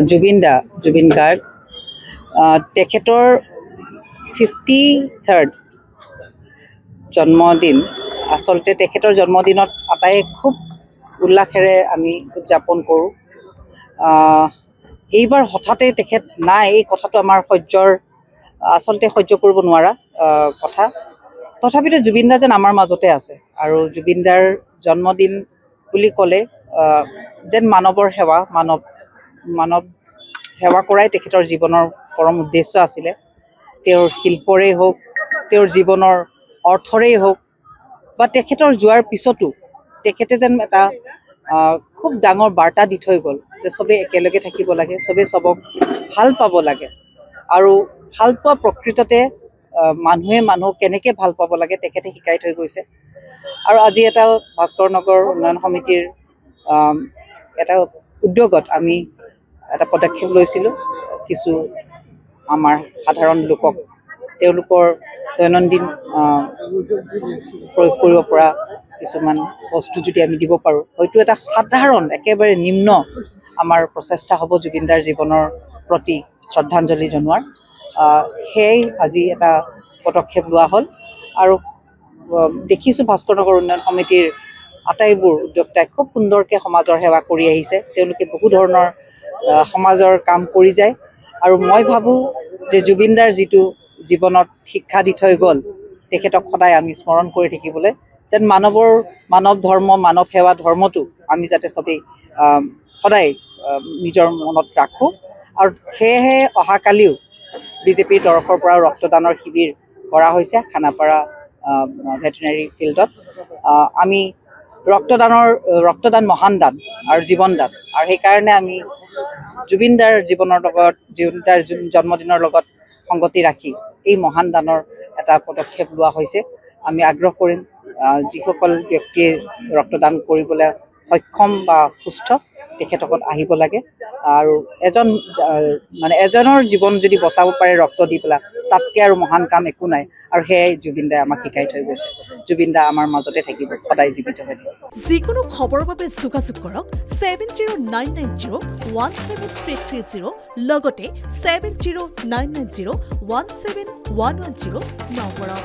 জুবিন গাৰ্গ তেখেতৰ 53rd জন্মদিন আচলতে তেখেতৰ জন্মদিনত আটাই খুব উল্লাসেৰে আমি উদযাপন কৰোঁ। এইবাৰ হঠাতে তেখেত নাই, এই কথাটো আমাৰ আচলতে সহ্য কৰিব নোৱাৰা কথা। তথাপিতো জুবিনদা যেন আমাৰ মাজতে আছে আৰু জুবিনদাৰ জন্মদিন বুলি ক'লে যেন মানৱৰ সেৱা মানৱ সেৱা কৰাই তেখেতৰ জীৱনৰ পৰম উদ্দেশ্য আছিলে। তেওঁৰ শিল্পৰেই হওক, তেওঁৰ জীৱনৰ অৰ্থৰেই হওক বা তেখেতৰ যোৱাৰ পিছতো তেখেতে যেন এটা খুব ডাঙৰ বাৰ্তা দি থৈ গ'ল যে চবেই একেলগে থাকিব লাগে, চবেই চবক ভাল পাব লাগে আৰু ভাল পোৱা প্ৰকৃততে মানুহে মানুহক কেনেকৈ ভাল পাব লাগে তেখেতে শিকাই থৈ গৈছে। আৰু আজি এটা ভাস্কৰ নগৰ উন্নয়ন সমিতিৰ এটা উদ্যোগত আমি এটা পদক্ষেপ লৈছিলোঁ। কিছু আমাৰ সাধাৰণ লোকক তেওঁলোকৰ দৈনন্দিন প্ৰয়োগ কৰিব পৰা কিছুমান বস্তু যদি আমি দিব পাৰোঁ, হয়তো এটা সাধাৰণ একেবাৰে নিম্ন আমাৰ প্ৰচেষ্টা হ'ব জুবিনদাৰ জীৱনৰ প্ৰতি শ্ৰদ্ধাঞ্জলি জনোৱাৰ। সেয়াই আজি এটা পদক্ষেপ লোৱা হ'ল আৰু দেখিছোঁ ভাস্কৰ নগৰ উন্নয়ন সমিতিৰ আটাইবোৰ উদ্যোক্তাই খুব সুন্দৰকৈ সমাজৰ সেৱা কৰি আহিছে। তেওঁলোকে বহু ধৰণৰ সমাজৰ কাম কৰি যায় আৰু মই ভাবোঁ যে জুবিনদাৰ যিটো জীৱনত শিক্ষা দি থৈ গ'ল, তেখেতক সদায় আমি স্মৰণ কৰি থাকিবলৈ, যেন মানৱ ধৰ্ম মানৱ সেৱা ধৰ্মটো আমি যাতে চবেই সদায় নিজৰ মনত ৰাখোঁ। আৰু সেয়েহে অহাকালিও বিজেপিৰ তৰফৰ পৰা ৰক্তদানৰ শিবিৰ কৰা হৈছে খানাপাৰা ভেটেনেৰী ফিল্ডত। আমি ৰক্তদান মহান দান আৰু জীৱন দান, আৰু সেইকাৰণে আমি জুবিনদাৰ জুবিনদাৰ জন্মদিনৰ লগত সংগতি ৰাখি এই মহান দানৰ এটা পদক্ষেপ লোৱা হৈছে। আমি আগ্ৰহ কৰিম যিসকল ব্যক্তিয়ে ৰক্তদান কৰিবলৈ সক্ষম বা সুস্থ তেখেতসকল আহিব লাগে আৰু এজনৰ জীৱন যদি বচাব পাৰে ৰক্ত দি পেলাই, তাতকৈ আৰু মহান কাম একো নাই। আৰু সেয়াই জুবিনদাই আমাক শিকাই থৈ গৈছে। জুবিনদা আমাৰ মাজতে থাকিব, সদায় জীৱিত হৈ থাকিব। যিকোনো খবৰৰ বাবে যোগাযোগ কৰক 7099017330 লগতে 7099017110 নম্বৰত।